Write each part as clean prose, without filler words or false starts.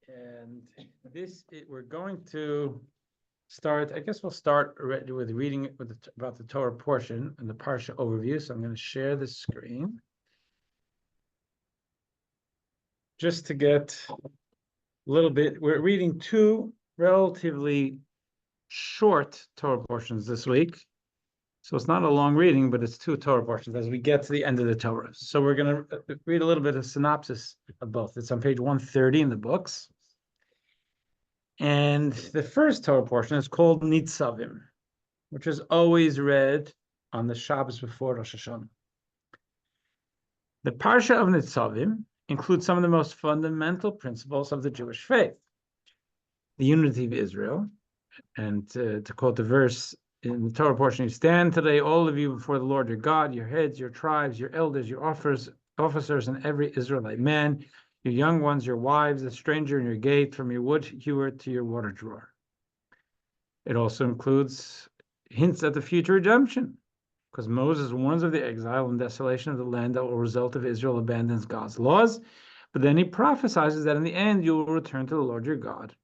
And we're going to start. I guess we'll start with reading about the Torah portion and the Parsha overview. So I'm going to share the screen just to get a little bit. We're reading two relatively short Torah portions this week. So it's not a long reading, but it's two Torah portions as we get to the end of the Torah. So we're going to read a little bit of synopsis of both. It's on page 130 in the books. And the first Torah portion is called Nitzavim, which is always read on the Shabbos before Rosh Hashanah. The Parsha of Nitzavim includes some of the most fundamental principles of the Jewish faith. The unity of Israel, and to quote the verse in the Torah portion, you stand today, all of you, before the Lord your God, your heads, your tribes, your elders, your officers, and every Israelite man, your young ones, your wives, the stranger in your gate, from your wood hewer to your water drawer. It also includes hints at the future redemption, because Moses warns of the exile and desolation of the land that will result if Israel abandons God's laws, but then he prophesies that in the end you will return to the Lord your God.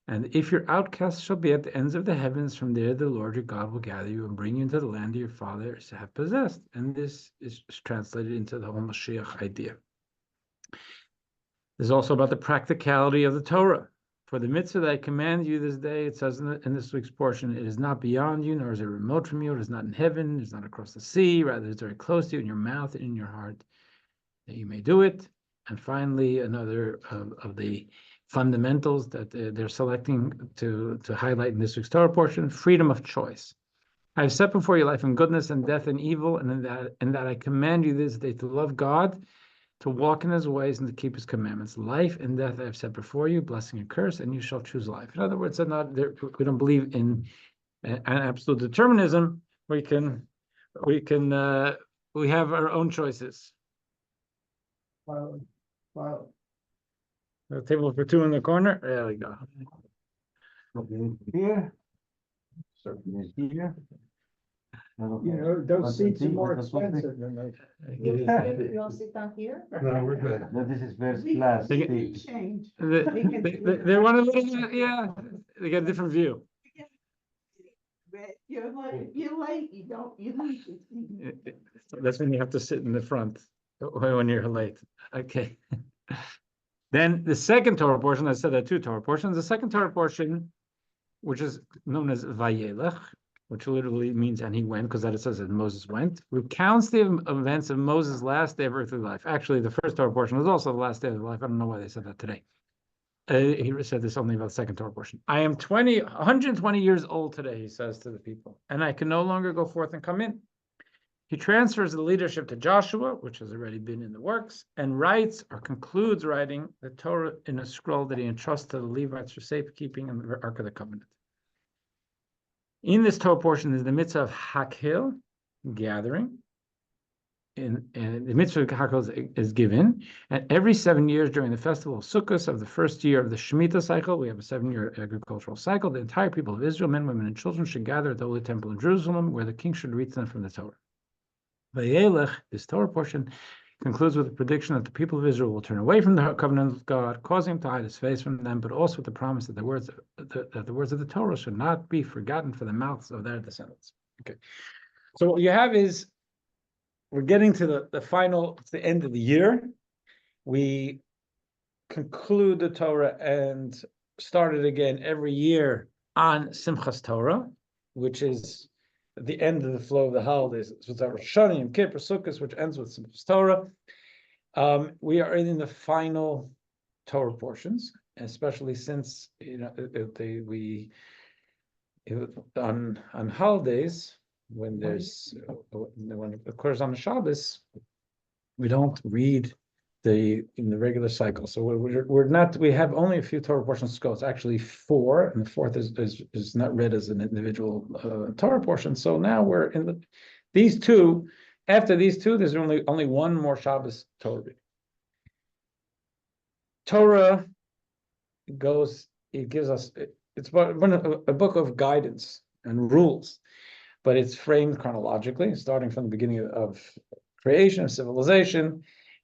And if your outcasts shall be at the ends of the heavens, from there the Lord your God will gather you and bring you into the land your fathers have possessed. And this is translated into the whole Mashiach idea. This is also about the practicality of the Torah. For the mitzvah that I command you this day, it says in this week's portion, it is not beyond you, nor is it remote from you. It is not in heaven, it is not across the sea. Rather, it's very close to you, in your mouth and in your heart, that you may do it. And finally, another of the fundamentals that they're selecting to highlight in this week's Torah portion: freedom of choice. I have set before you life and goodness, and death and evil, and in that I command you this day to love God, to walk in his ways, and to keep his commandments. Life and death I have set before you, blessing and curse, and you shall choose life. In other words, we don't believe in an absolute determinism. We have our own choices. Wow. The table for two in the corner. There we go. Here. Certainly here. Those seats are more expensive than those. You all sit down here? No, we're good. No, this is first class. We change. They want a little, yeah. They get a different view. You're late. You leave. That's when you have to sit in the front when you're late. Okay. Then the second Torah portion, I said there are two Torah portions. The second Torah portion, which is known as Vayelech, which literally means "and he went," because that it says that Moses went, recounts the events of Moses' last day of earthly life. Actually, the first Torah portion was also the last day of life. I don't know why they said that today. He said this only about the second Torah portion. I am 120 years old today, he says to the people, and I can no longer go forth and come in. He transfers the leadership to Joshua, which has already been in the works, and writes or concludes writing the Torah in a scroll that he entrusts to the Levites for safekeeping in the Ark of the Covenant. In this Torah portion is the mitzvah of Hakhil, gathering. And the mitzvah of Hakhil is given. And every 7 years during the festival of Sukkot of the first year of the Shemitah cycle, we have a 7-year agricultural cycle, the entire people of Israel, men, women, and children, should gather at the Holy Temple in Jerusalem, where the king should read them from the Torah. Vayelech, this Torah portion, concludes with the prediction that the people of Israel will turn away from the covenant of God, causing him to hide his face from them, but also with the promise that the words of the Torah should not be forgotten for the mouths of their descendants. Okay, so what you have is we're getting to the final, it's the end of the year. We conclude the Torah and start it again every year on Simchas Torah, which is at the end of the flow of the holidays. So it's our Rosh Hashanah, Yom Kippur, Sukkot, which ends with Simchas Torah. We are in the final Torah portions, especially since on holidays when of course on the Shabbos we don't read in the regular cycle. So we have only a few Torah portions to go. It's actually 4, and the fourth is not read as an individual Torah portion. So now we're in these two. After these two, there's only one more Shabbos Torah reading. Torah gives us, it's a book of guidance and rules, but it's framed chronologically, starting from the beginning of creation, of civilization,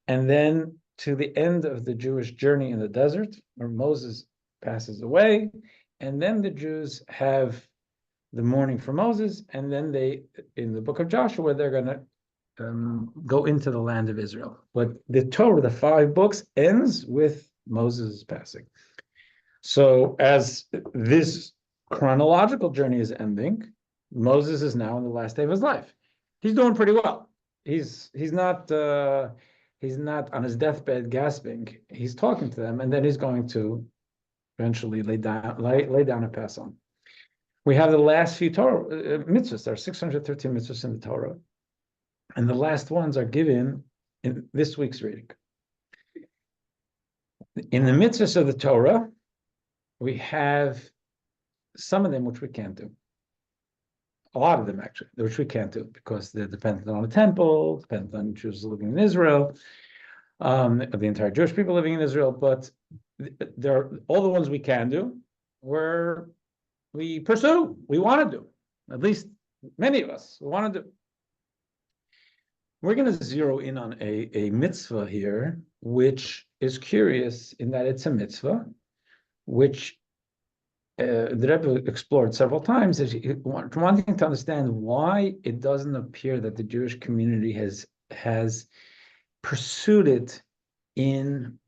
and then to the end of the Jewish journey in the desert, where Moses passes away, and then the Jews have the mourning for Moses, and then they, in the book of Joshua, they're going to go into the land of Israel. But the Torah, the 5 books, ends with Moses' passing. So as this chronological journey is ending, Moses is now in the last day of his life. He's doing pretty well. He's not on his deathbed gasping. He's talking to them, and then he's going to eventually lay down and pass on. We have the last few Torah mitzvahs. There are 613 mitzvahs in the Torah, and the last ones are given in this week's reading. In the mitzvahs of the Torah, we have some of them which we can't do. A lot of them, actually, which we can't do because they're dependent on the temple, dependent on Jews living in Israel, the entire Jewish people living in Israel. But there are all the ones we can do, where we pursue, we want to do. At least many of us want to do. We're going to zero in on a mitzvah here, which is curious in that it's a mitzvah, which the Rebbe explored several times, is wanting to understand why it doesn't appear that the Jewish community has pursued it in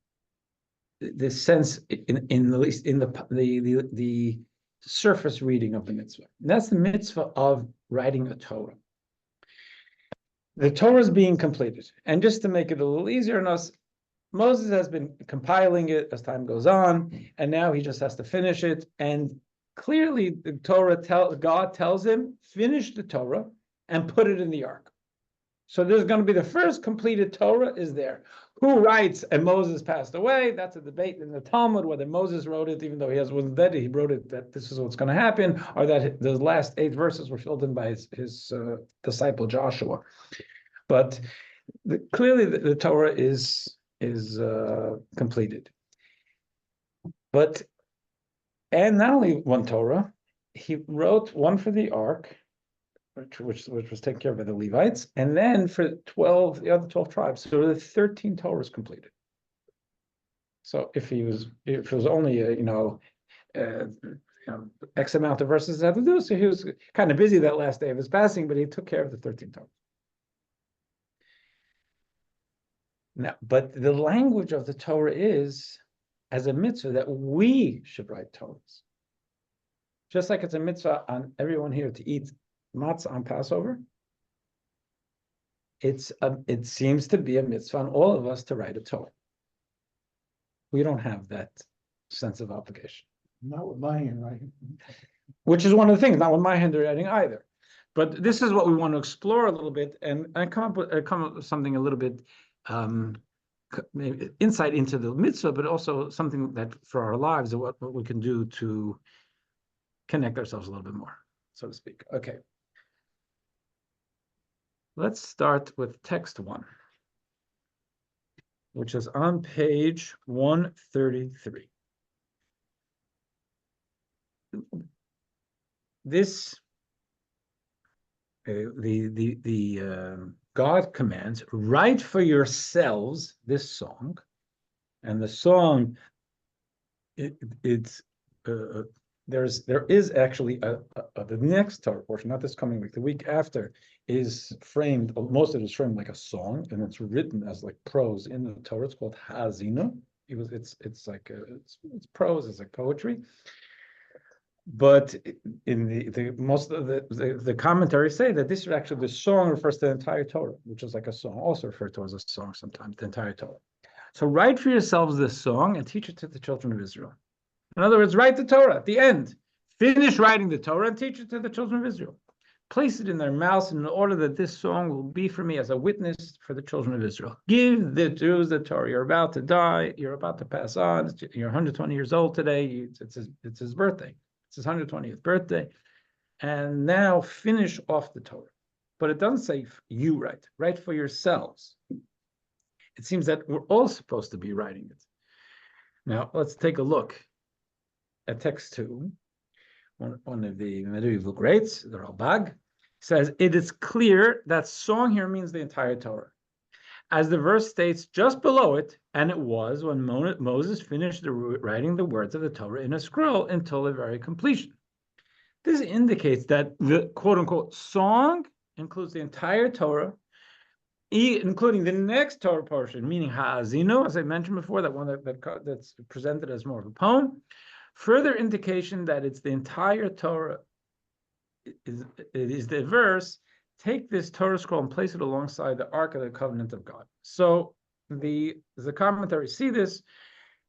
the sense, in at least in the surface reading of the mitzvah. And that's the mitzvah of writing a Torah. The Torah is being completed, and just to make it a little easier on us, Moses has been compiling it as time goes on, and now he just has to finish it. And clearly, the Torah God tells him, finish the Torah and put it in the ark. So there's going to be the first completed Torah is there. Who writes? And Moses passed away. That's a debate in the Talmud whether Moses wrote it, even though he wasn't dead. He wrote it that this is what's going to happen, or that the last 8 verses were filled in by his disciple Joshua. But clearly, the Torah is completed. And not only one Torah, he wrote one for the ark, which was taken care of by the Levites, and then for the other 12 tribes. So the 13 Torahs completed. So if it was only X amount of verses that had to do, so he was kind of busy that last day of his passing, but he took care of the 13 Torahs. Now, but the language of the Torah is as a mitzvah that we should write Torahs. Just like it's a mitzvah on everyone here to eat matzah on Passover, it seems to be a mitzvah on all of us to write a Torah. We don't have that sense of obligation. Not with my handwriting. Which is one of the things, not with my handwriting either. But this is what we want to explore a little bit, and I come up with something a little bit maybe insight into the mitzvah, but also something that for our lives, what we can do to connect ourselves a little bit more, so to speak. Okay. Let's start with text 1, which is on page 133. This God commands, write for yourselves this song, and the song there is actually the next Torah portion, not this coming week, the week after, is framed. Most of it is framed like a song, and it's written as like prose in the Torah. It's called Hazina. It's prose, it's like poetry. But in the most of the commentaries say that this is actually, the song refers to the entire Torah, which is like a song, also referred to as a song sometimes, the entire Torah. So write for yourselves this song and teach it to the children of Israel. In other words, write the Torah at the end. Finish writing the Torah and teach it to the children of Israel. Place it in their mouths in order that this song will be for me as a witness for the children of Israel. Give the Jews the Torah. You're about to die. You're about to pass on. You're 120 years old today. It's his birthday. It's his 120th birthday. And now finish off the Torah. But it doesn't say you write. Write for yourselves. It seems that we're all supposed to be writing it. Now, let's take a look at text 2. One of the medieval greats, the Rabbi, says, it is clear that song here means the entire Torah. As the verse states just below it, And it was when Moses finished writing the words of the Torah in a scroll until the very completion. This indicates that the quote-unquote song includes the entire Torah, including the next Torah portion, meaning Ha'azino, as I mentioned before, that one that's presented as more of a poem. Further indication that it's the entire Torah is the verse, take this Torah scroll and place it alongside the Ark of the Covenant of God. So the commentaries see this,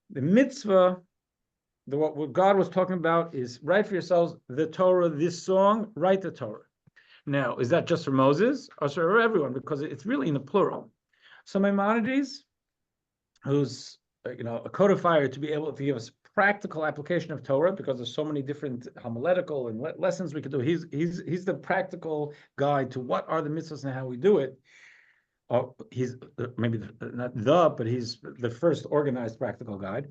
the mitzvah, what God was talking about is write for yourselves the Torah, this song, write the Torah. Now, is that just for Moses or for everyone? Because it's really in the plural. So Maimonides, who's a codifier to be able to give us practical application of Torah, because there's so many different homiletical and lessons we could do. He's the practical guide to what are the mitzvahs and how we do it. He's maybe but he's the first organized practical guide.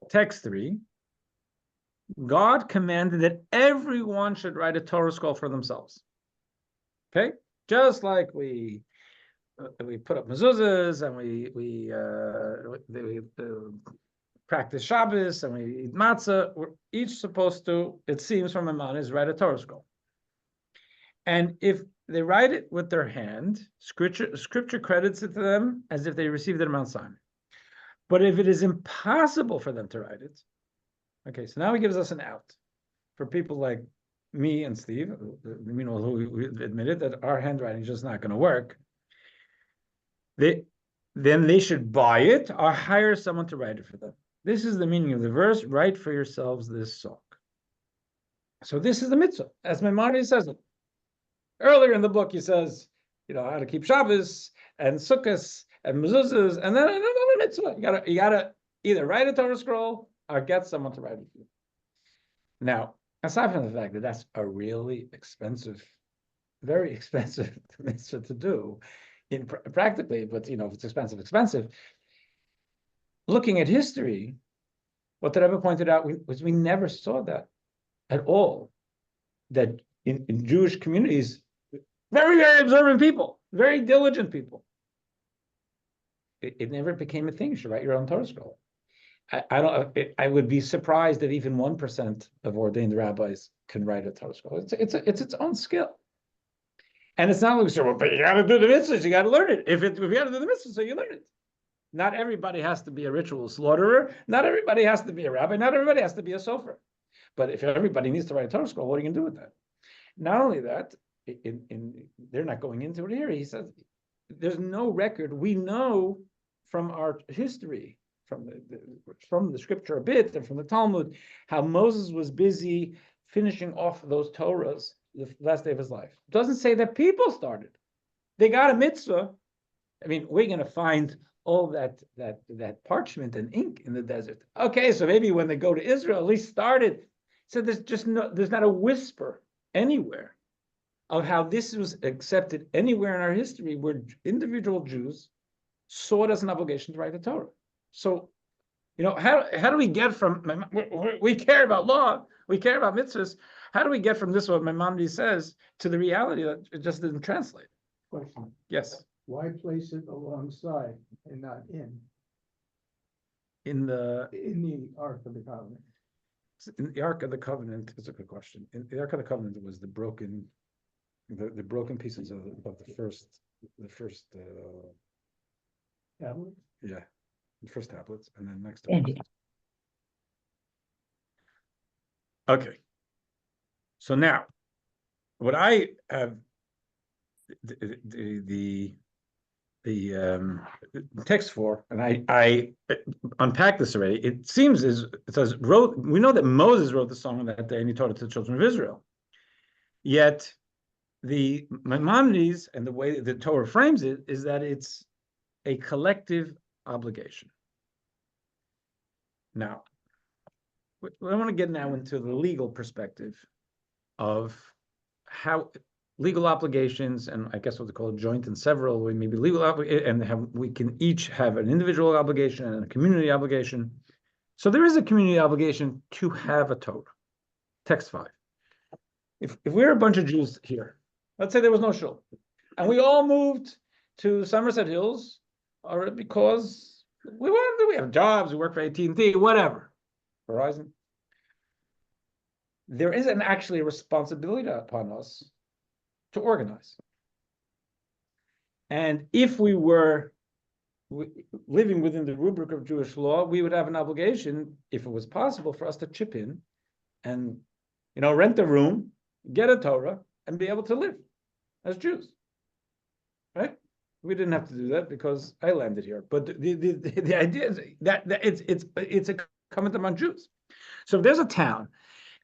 Text 3. God commanded that everyone should write a Torah scroll for themselves. Okay, just like we put up mezuzahs and we practice Shabbos and we eat matzah. We're each supposed to, it seems from Maimonides, write a Torah scroll. And if they write it with their hand, scripture credits it to them as if they received it at Mount Sinai. But if it is impossible for them to write it, okay, so now he gives us an out for people like me and Steve, who we admitted that our handwriting is just not going to work. Then they should buy it or hire someone to write it for them. This is the meaning of the verse, write for yourselves this song. So this is the mitzvah, as Maimonides says it. Earlier in the book, he says, how to keep Shabbos and Sukkos and mezuzahs, and then another mitzvah. You gotta either write a Torah scroll or get someone to write it for you. Now, aside from the fact that that's a really expensive, very expensive mitzvah to do, practically, but if it's expensive. Looking at history, what the Rabbi pointed out was we never saw that at all. That in Jewish communities, very, very observant people, very diligent people, it never became a thing. You should write your own Torah scroll. I would be surprised if even 1% of ordained rabbis can write a Torah scroll. It's its own skill. And it's not like we say, well, but you got to do the mitzvahs, you got to learn it. If you got to do the mitzvahs, so you learn it. Not everybody has to be a ritual slaughterer. Not everybody has to be a rabbi. Not everybody has to be a sofer. But if everybody needs to write a Torah scroll, what are you going to do with that? Not only that, they're not going into it here. He says there's no record. We know from our history, from the scripture a bit, and from the Talmud, how Moses was busy finishing off those Torahs the last day of his life. It doesn't say that people started. They got a mitzvah. I mean, we're going to find all that parchment and ink in the desert. Okay, so maybe when they go to Israel, at least started. So there's not a whisper anywhere of how this was accepted anywhere in our history where individual Jews saw it as an obligation to write the Torah. So, how do we get from, we care about law, we care about mitzvahs, how do we get from this, what Maimonides says, to the reality that it just didn't translate? Question, Yes. why place it alongside and not in The Ark of the Covenant? in the Ark of the Covenant is a good question. In the Ark of the Covenant was the broken pieces of the first Tablet? the first tablets, and then next to it. Okay. So now, what I have the text for, and I unpacked this already. It seems it says we know that Moses wrote the song on that day and he taught it to the children of Israel. Yet the Maimonides and the way the Torah frames it is that it's a collective obligation. Now, I want to get now into the legal perspective of how legal obligations, and I guess what they call joint and several, we maybe legal obligation, and we can each have an individual obligation and a community obligation. So there is a community obligation to have a Torah. Text 5. If we're a bunch of Jews here, let's say there was no shul, and we all moved to Somerset Hills, or because we have jobs, we work for AT&T, whatever, Verizon. There is actually a responsibility upon us to organize. And if we were living within the rubric of Jewish law, we would have an obligation, if it was possible, for us to chip in and, rent a room, get a Torah, and be able to live as Jews, right? We didn't have to do that because I landed here. But the idea is that it's a comment among Jews. So if there's a town,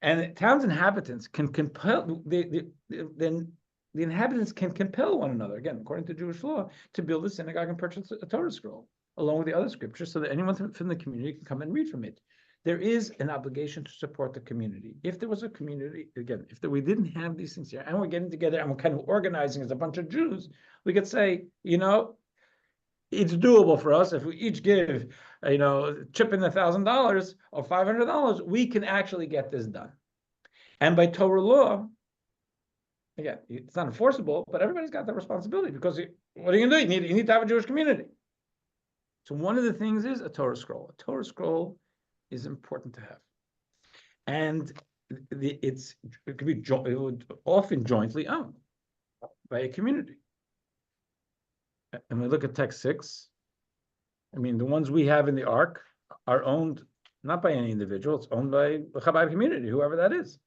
and the town's inhabitants can compel then the inhabitants can compel one another, again, according to Jewish law, to build a synagogue and purchase a Torah scroll, along with the other scriptures, so that anyone from the community can come and read from it. There is an obligation to support the community. If there was a community, again, we didn't have these things here, and we're getting together and we're kind of organizing as a bunch of Jews, we could say, it's doable for us if we each give, chip in $1,000 or $500, we can actually get this done. And by Torah law, again, it's not enforceable, but everybody's got that responsibility, because what are you going to do? You need to have a Jewish community. So one of the things is a Torah scroll. A Torah scroll is important to have, and it could be often jointly owned by a community. And we look at text 6. I mean, the ones we have in the Ark are owned not by any individual; it's owned by the Chabad community, whoever that is.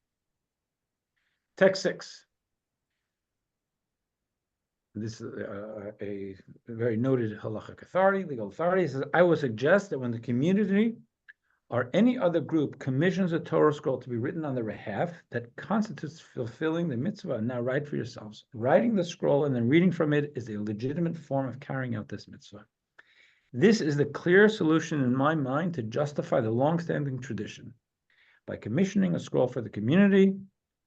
Text 6. This is a very noted halachic authority, legal authority. It says, I will suggest that when the community or any other group commissions a Torah scroll to be written on their behalf, that constitutes fulfilling the mitzvah. Now write for yourselves. Writing the scroll and then reading from it is a legitimate form of carrying out this mitzvah. This is the clear solution in my mind to justify the long-standing tradition. By commissioning a scroll for the community,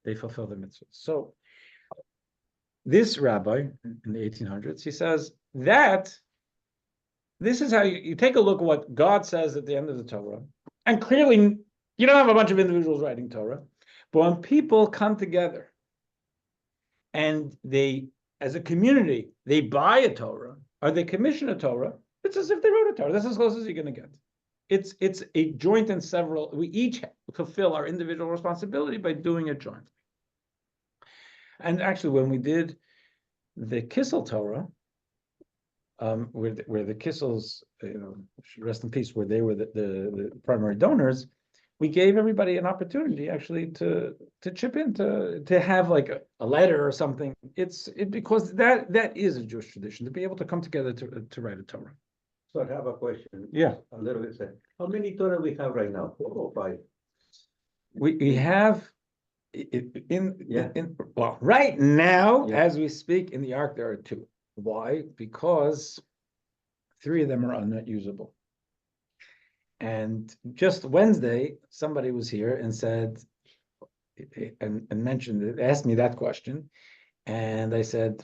they fulfill the mitzvah. So this rabbi in the 1800s, he says that this is how you take a look at what God says at the end of the Torah. And clearly, you don't have a bunch of individuals writing Torah, but when people come together and they, as a community, they buy a Torah or they commission a Torah, it's as if they wrote a Torah. That's as close as you're going to get. It's a joint and several. We each fulfill our individual responsibility by doing it jointly. And actually, when we did the Kissel Torah, where the Kissels, rest in peace, where they were the primary donors, we gave everybody an opportunity actually to chip in, to have like a letter or something. Because that is a Jewish tradition, to be able to come together to write a Torah. So I have a question. Yeah. A little bit. How many Torah we have right now? 4 or 5? We have well, right now, Yeah. as we speak, in the Ark there are 2. Why? Because 3 of them are not usable. And just Wednesday, somebody was here and said, and mentioned it, asked me that question, and I said,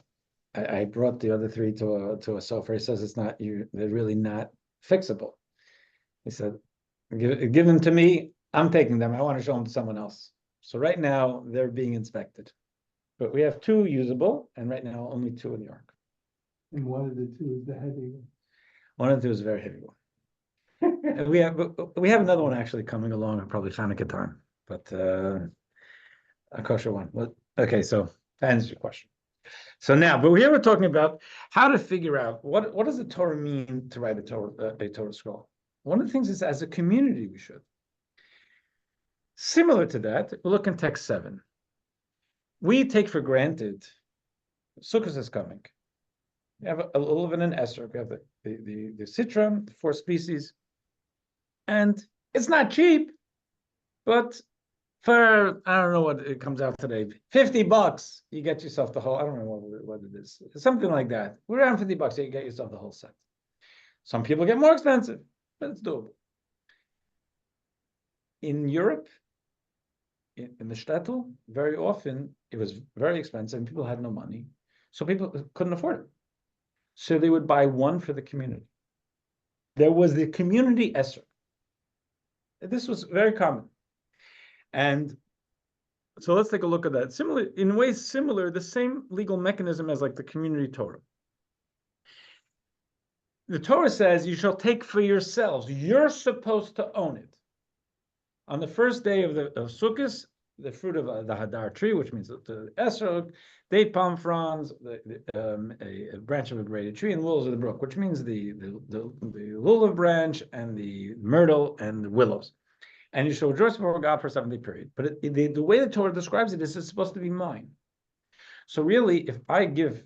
I brought the other 3 to a sofer. He says they're really not fixable. He said, give them to me. I'm taking them. I want to show them to someone else. So right now they're being inspected, but we have 2 usable, and right now only 2 in the Ark. And one of the 2 is the heavy one. One of the 2 is a very heavy one. And we have another one actually coming along, probably Hanukkah time, but a kosher one. Well, okay, so that answers your question. So now, but here we're talking about how to figure out what does the Torah mean to write a Torah scroll. One of the things is, as a community, we should. Similar to that, we'll look in text 7. We take for granted Sukkot is coming. We have a little bit of an esrog. We have the citron, the 4 species, and it's not cheap, but for, I don't know what it comes out today, $50, you get yourself the whole, I don't know what it is, something like that. We're around $50, you get yourself the whole set. Some people get more expensive, but it's doable. In Europe, in the shtetl, very often it was very expensive and people had no money, so people couldn't afford it. So they would buy one for the community. There was the community esrog. This was very common. And so let's take a look at that. Similar, in ways similar, the same legal mechanism as like the community Torah. the Torah says you shall take for yourselves. You're supposed to own it. On the first day of Sukkot, the fruit of the Hadar tree, which means the esrog, date palm fronds, a branch of a braided tree, and willows of the brook, which means the lulav branch and the myrtle and the willows. And you shall rejoice before God for a 7-day period. But the way the Torah describes it is it's supposed to be mine. So really, if I give,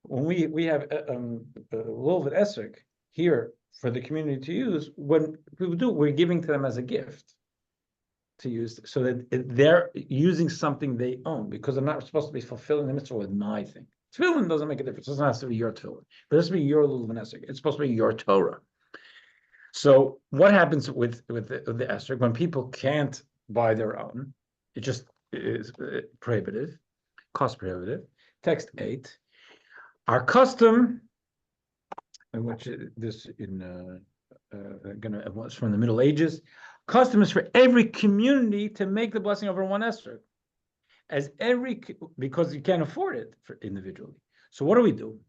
when we have a lulav and esrog here for the community to use, when we do, we're giving to them as a gift to use, so that they're using something they own, because they're not supposed to be fulfilling the mitzvah with my thing. Tefillin doesn't make a difference. It doesn't have to be your tefillin, but it has to be your lulav and esrog. It's supposed to be your Torah. So what happens with the esrog when people can't buy their own? It just is prohibitive, cost prohibitive. Text 8. Our custom, which this was from the Middle Ages, custom is for every community to make the blessing over one esrog, because you can't afford it for individually. So what do?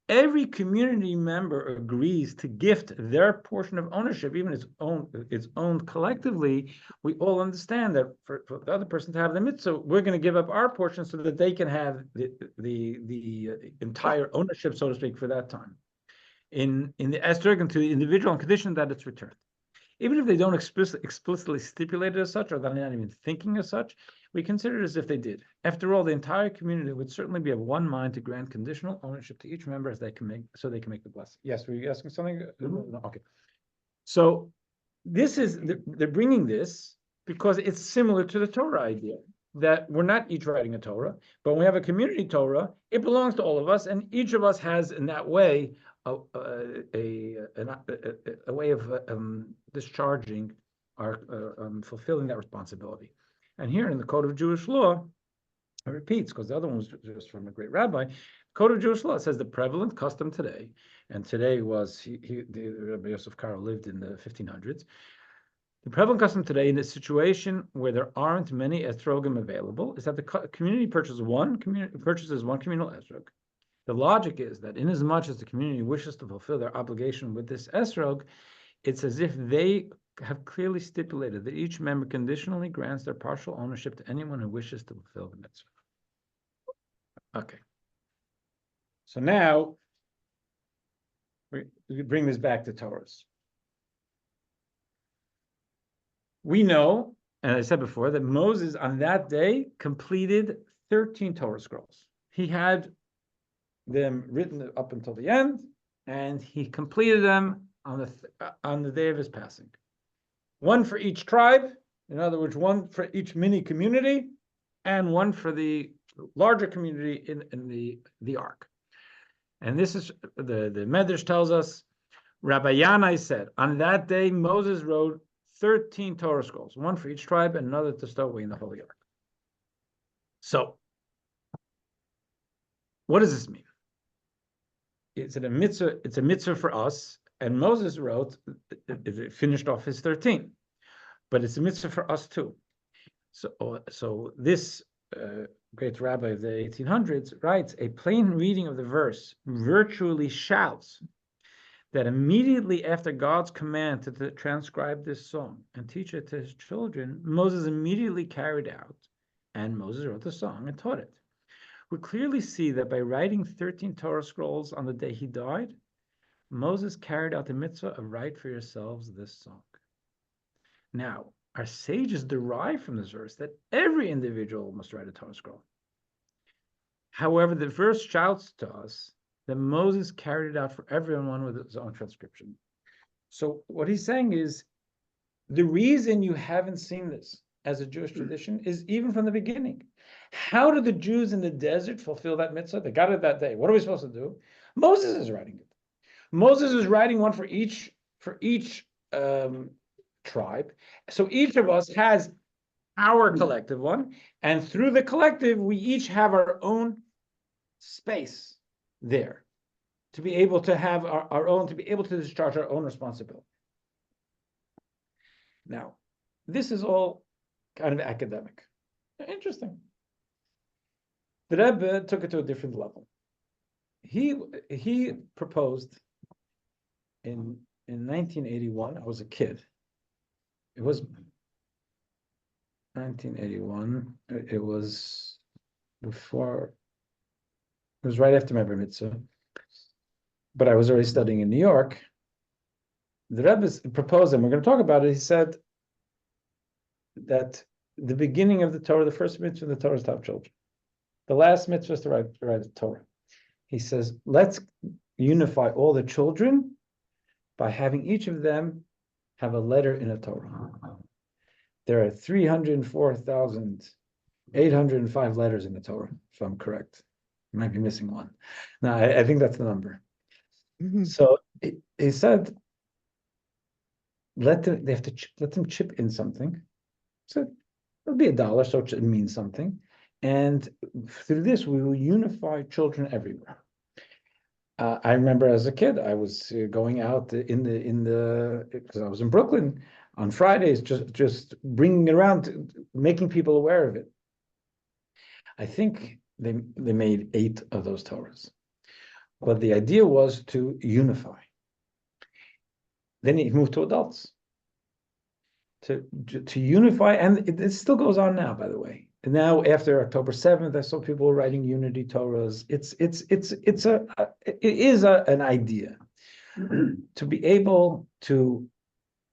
Every community member agrees to gift their portion of ownership, even it's owned collectively. We all understand that for the other person to have the mitzvah, we're going to give up our portion so that they can have the entire ownership, so to speak, for that time. In the esrog, and to the individual on condition that it's returned. Even if they don't explicitly stipulate it as such, or they're not even thinking as such, we consider it as if they did. After all, the entire community would certainly be of one mind to grant conditional ownership to each member as they can make the blessing. Yes, were you asking something? No, okay. So this is, they're bringing this because it's similar to the Torah idea, that we're not each writing a Torah, but when we have a community Torah, it belongs to all of us, and each of us has, in that way, a way of discharging our fulfilling that responsibility. And here in the Code of Jewish Law, it repeats, because the other one was just from a great rabbi. Code of Jewish Law, it says the prevalent custom today, and today was Rabbi Yosef Karo lived in the 1500s. The prevalent custom today, in a situation where there aren't many etrogim available, is that the community purchases one communal etrog. The logic is that inasmuch as the community wishes to fulfill their obligation with this esrog, it's as if they have clearly stipulated that each member conditionally grants their partial ownership to anyone who wishes to fulfill the mitzvah. Okay. So now we bring this back to Torahs. We know, and I said before, that Moses on that day completed 13 Torah scrolls. He had them written up until the end, and he completed them on the day of his passing. One for each tribe, in other words, one for each mini community, and one for the larger community in the ark. And this is the Medrash tells us, Rabbi Yanai said, on that day Moses wrote 13 Torah scrolls, one for each tribe and another to stow away in the holy ark. So, what does this mean? It's a mitzvah for us, and Moses wrote, it finished off his 13, but it's a mitzvah for us too. So this great rabbi of the 1800s writes, a plain reading of the verse virtually shouts that immediately after God's command to transcribe this song and teach it to his children, Moses immediately carried out, and Moses wrote the song and taught it. We clearly see that by writing 13 Torah scrolls on the day he died, Moses carried out the mitzvah of write for yourselves this song. Now, our sages derive from this verse that every individual must write a Torah scroll. However, the verse shouts to us that Moses carried it out for everyone with his own transcription. So what he's saying is, the reason you haven't seen this as a Jewish tradition is even from the beginning. How did the Jews in the desert fulfill that mitzvah? They got it that day. What are we supposed to do? Moses is writing it. Moses is writing one for each tribe. So each of us has our collective one, and through the collective, we each have our own space there to be able to have our own, to be able to discharge our own responsibility. Now, this is all kind of academic. Interesting. The Rebbe took it to a different level. He proposed in 1981, I was a kid. It was 1981. It was before. It was right after my bar mitzvah, but I was already studying in New York. The Rebbe proposed, and we're going to talk about it. He said that the beginning of the Torah, the first mitzvah in the Torah is to have children. The last mitzvah is to write the Torah. He says, let's unify all the children by having each of them have a letter in a Torah. There are 304,805 letters in the Torah, if I'm correct. I might be missing one. No, I think that's the number. So he said, let them chip in something. So it'll be $1, so it means something. And through this, we will unify children everywhere. I remember as a kid, I was going out because I was in Brooklyn on Fridays, just bringing it around, making people aware of it. I think they made 8 of those Torahs, but the idea was to unify. Then he moved to adults to unify, and it still goes on now, by the way. And now after October 7th, I saw people writing unity Torahs. It is an idea to be able to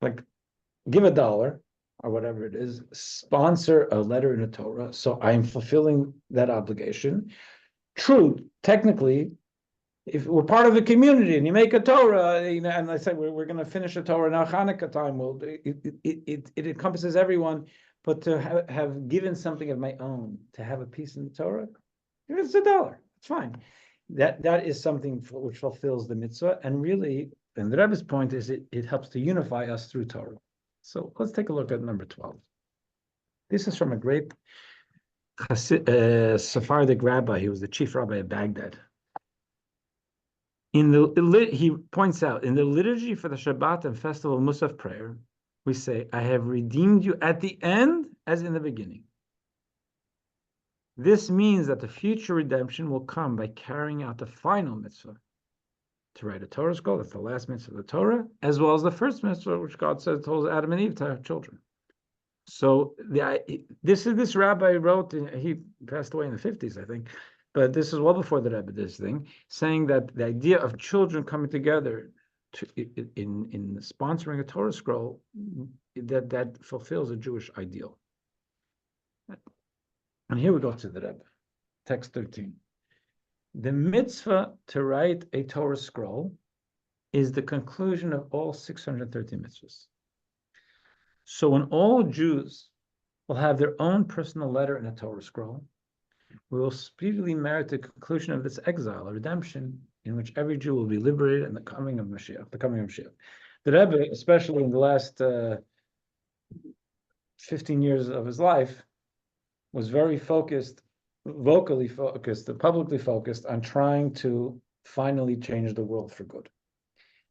like give $1 or whatever it is, sponsor a letter in a Torah. So I'm fulfilling that obligation. True, technically, if we're part of a community and you make a Torah, and I say we're going to finish a Torah now, Hanukkah time, well, it encompasses everyone. But to have given something of my own, to have a piece in the Torah, if it's $1, it's fine. That is something which fulfills the mitzvah, and really, and the Rebbe's point is it helps to unify us through Torah. So let's take a look at number 12. This is from a great Sephardic rabbi. He was the chief rabbi of Baghdad. He points out in the liturgy for the Shabbat and festival Musaf prayer, we say, I have redeemed you at the end as in the beginning. This means that the future redemption will come by carrying out the final mitzvah, to write a Torah scroll, that's the last mitzvah of the Torah, as well as the first mitzvah, which God said told Adam and Eve to have children. So this rabbi wrote, he passed away in the 50s, I think, but this is well before the Rebbe did this thing, saying that the idea of children coming together in sponsoring a Torah scroll, that fulfills a Jewish ideal. And here we go to the Rebbe, text 13. The mitzvah to write a Torah scroll is the conclusion of all 613 mitzvahs. So when all Jews will have their own personal letter in a Torah scroll, we will speedily merit the conclusion of this exile, a redemption in which every Jew will be liberated and the coming of Mashiach. The Rebbe, especially in the last 15 years of his life, was very focused, vocally focused, publicly focused on trying to finally change the world for good.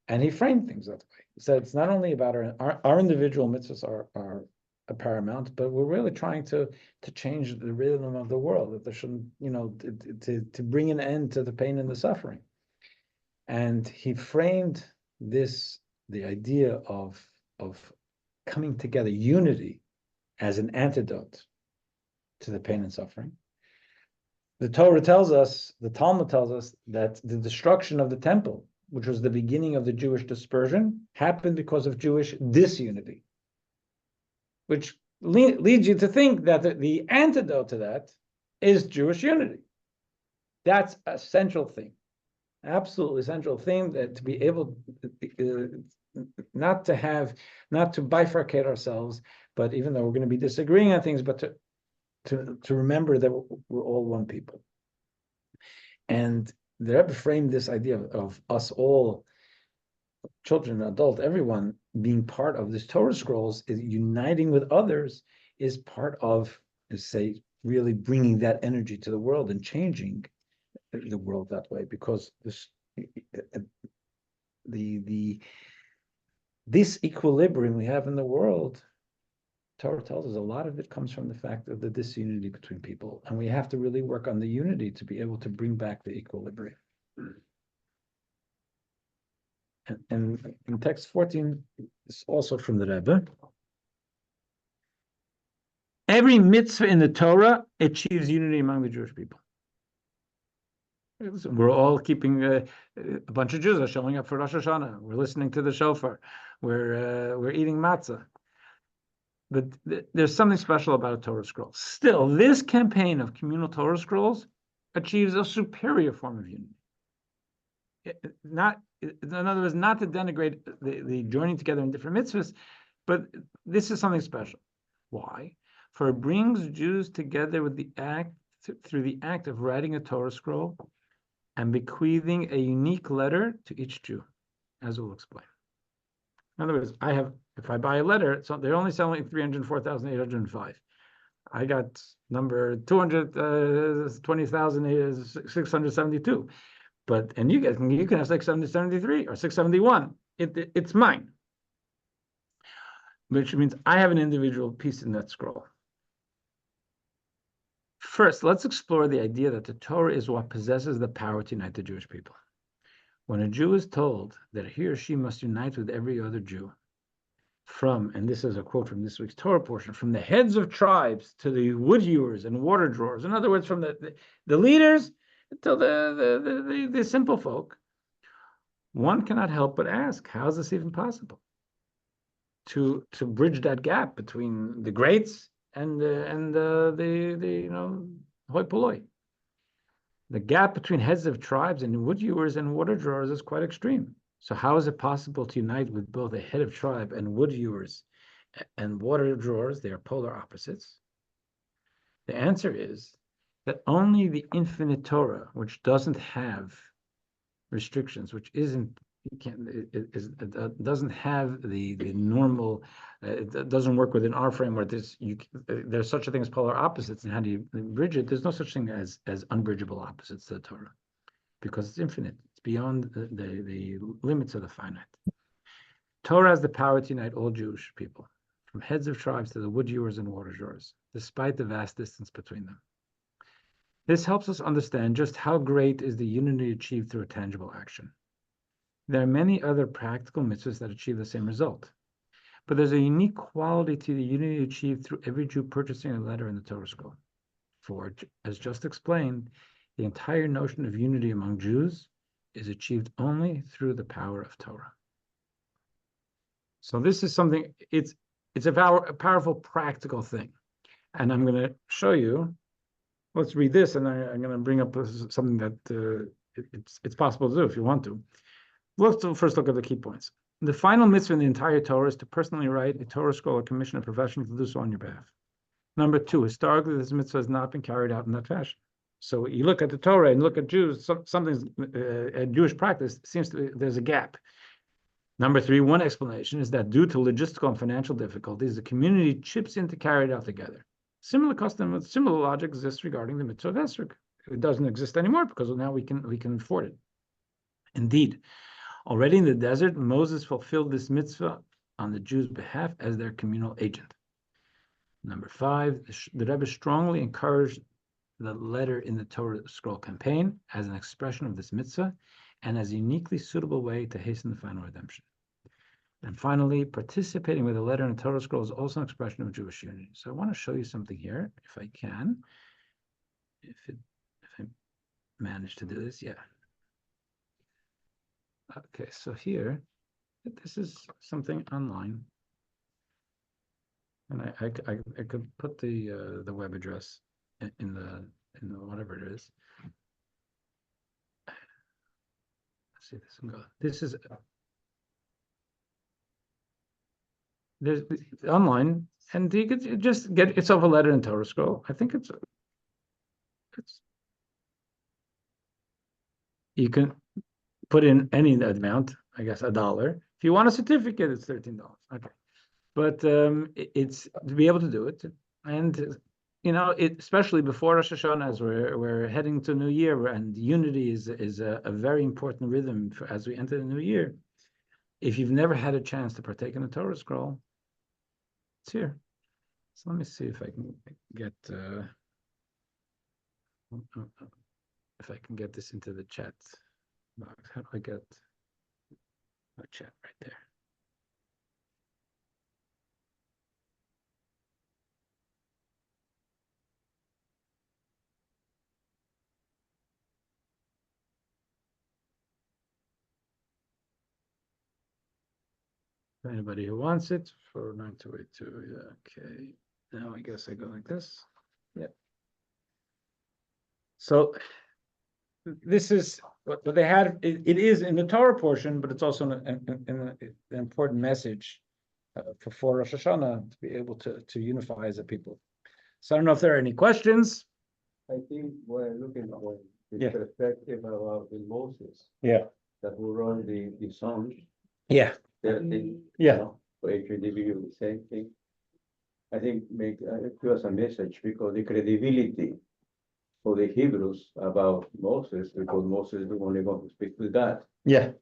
And he framed things that way. He said it's not only about our individual mitzvahs are paramount, but we're really trying to change the rhythm of the world, that there shouldn't, to bring an end to the pain and the suffering. And he framed the idea of coming together, unity, as an antidote to the pain and suffering. The Torah tells us, the Talmud tells us, that the destruction of the temple, which was the beginning of the Jewish dispersion, happened because of Jewish disunity, which leads you to think that the antidote to that is Jewish unity. That's a central thing, absolutely central thing, that to be able not to bifurcate ourselves, but even though we're going to be disagreeing on things, but to remember that we're all one people. And the Rebbe framed this idea of us all, children, adult, everyone, being part of this Torah scrolls, is uniting with others, is part of, really bringing that energy to the world and changing the world that way. Because this equilibrium we have in the world, Torah tells us a lot of it comes from the fact of the disunity between people, and we have to really work on the unity to be able to bring back the equilibrium. And in text 14, it's also from the Rebbe. Every mitzvah in the Torah achieves unity among the Jewish people. We're all keeping a bunch of Jews are showing up for Rosh Hashanah. We're listening to the shofar. We're eating matzah. But there's something special about a Torah scroll. Still, this campaign of communal Torah scrolls achieves a superior form of unity. In other words, not to denigrate the joining together in different mitzvahs, but this is something special. Why? For it brings Jews together with through the act of writing a Torah scroll and bequeathing a unique letter to each Jew, as we'll explain. In other words, if I buy a letter, so they're only selling 304,805. I got number 220,672. And you can have 673 or 671. It's mine. Which means I have an individual piece in that scroll. First, let's explore the idea that the Torah is what possesses the power to unite the Jewish people. When a Jew is told that he or she must unite with every other Jew, and this is a quote from this week's Torah portion, from the heads of tribes to the wood hewers and water drawers, in other words, from the leaders to the simple folk, one cannot help but ask, how is this even possible? To bridge that gap between the greats and the hoi polloi. The gap between heads of tribes and wood hewers and water drawers is quite extreme. So how is it possible to unite with both a head of tribe and wood hewers and water drawers? They are polar opposites. The answer is that only the infinite Torah, which doesn't have restrictions, which doesn't have the normal, it doesn't work within our framework. There's such a thing as polar opposites, and how do you bridge it? There's no such thing as unbridgeable opposites to the Torah, because it's infinite. It's beyond the limits of the finite. Torah has the power to unite all Jewish people, from heads of tribes to the wood hewers and water drawers, despite the vast distance between them. This helps us understand just how great is the unity achieved through a tangible action. There are many other practical mitzvahs that achieve the same result, but there's a unique quality to the unity achieved through every Jew purchasing a letter in the Torah scroll. For, as just explained, the entire notion of unity among Jews is achieved only through the power of Torah. So this is something, it's a powerful practical thing. And I'm going to show you, let's read this, and I'm going to bring up something that it's possible to do if you want to. Let's first look at the key points. The final mitzvah in the entire Torah is to personally write a Torah scroll or commission a professional to do so on your behalf. Number two, historically, this mitzvah has not been carried out in that fashion. So you look at the Torah and look at Jews, something's a Jewish practice seems to there's a gap. Number three, one explanation is that due to logistical and financial difficulties, the community chips in to carry it out together. Similar custom with similar logic exists regarding the mitzvah of esrog. It doesn't exist anymore because now we can afford it. Indeed, already in the desert, Moses fulfilled this mitzvah on the Jews' behalf as their communal agent. Number five, the Rebbe strongly encouraged the letter in the Torah scroll campaign as an expression of this mitzvah and as a uniquely suitable way to hasten the final redemption. And finally, participating with a letter in the Torah scroll is also an expression of Jewish unity. So I want to show you something here, if I can. If I manage to do this, yeah. Okay, so here, this is something online, and I could put the web address in the whatever it is. Let's see this and go. This is there's online, and you could just get yourself a letter in Torah scroll. I think it's you can put in any amount, I guess $1. If you want a certificate, it's $13. Okay, but it's to be able to do it, and especially before Rosh Hashanah, as we're heading to New Year, and unity is a very important rhythm as we enter the new year. If you've never had a chance to partake in the Torah scroll, it's here. So let me see if I can get this into the chat box. How do I get? Oh, chat right there. Anybody who wants it for 9282, yeah, okay. Now I guess I go like this. Yep. So this is what they had. It is in the Torah portion, but it's also an important message for Rosh Hashanah to be able to unify as a people. So I don't know if there are any questions. I think when looking at the Yeah. perspective about the Moses Yeah. that who wrote the songs, Yeah. Yeah. for each individual, the same thing. I think make give us a message because the credibility for the Hebrews about Moses, because Moses is only going to speak with God. Yeah.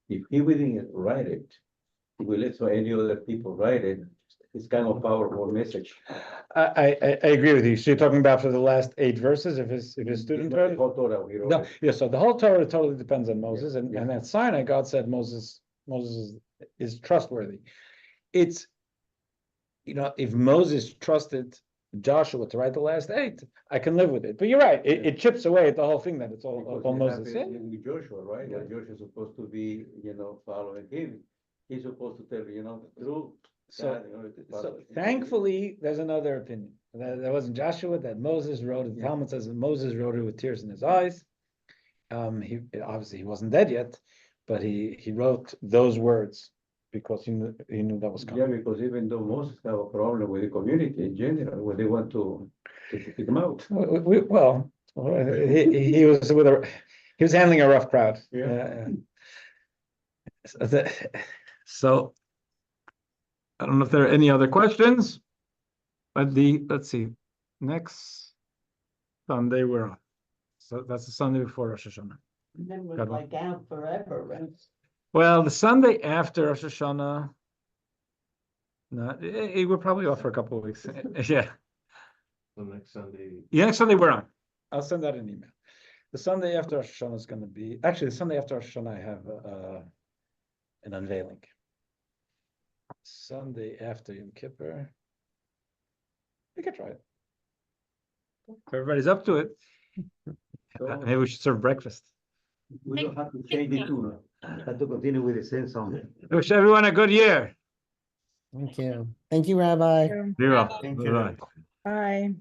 If he didn't write it, he will let so any other people write it. It's kind of powerful message. I agree with you. So you're talking about for the last 8 verses if his student The read it? whole Torah we wrote No, it. yeah, so the whole Torah totally depends on Moses, Yeah, and, yeah. and at Sinai, God said Moses is trustworthy. It's, if Moses trusted Joshua to write the last 8, I can live with it. But you're right, it chips away at the whole thing that it's all Because all it Moses. Yeah. happened with Joshua, right? Yeah. That Joshua is supposed to be, following him. He's supposed to tell, the truth. So, God, to follow so him. thankfully, there's another opinion. That wasn't Joshua, that Moses wrote it. The Talmud says that Moses wrote it with tears in his eyes. He obviously he wasn't dead yet, but he wrote those words because he knew that was Yeah, coming. because even though Moses have a problem with the community in general, when they want to kick him out. Well, he was handling a rough crowd. Yeah. So I don't know if there are any other questions, but let's see, next Sunday we're on. So that's the Sunday before Rosh Hashanah. And then we're God like out forever, right? Well, the Sunday after Rosh Hashanah, no, we're probably off for a couple of weeks. Yeah. So next Sunday. Yeah, next Sunday we're on. I'll send out an email. The Sunday after Rosh Hashanah is going to be, actually, the Sunday after Rosh Hashanah, I have an unveiling. Sunday after Yom Kippur. We could try it. If everybody's up to it. So- Maybe we should serve breakfast. We don't have to change the tune. Have to continue with the same song. Wish everyone a good year. Thank you. Thank you, Rabbi. Be well. Thank Bye-bye. you. Bye.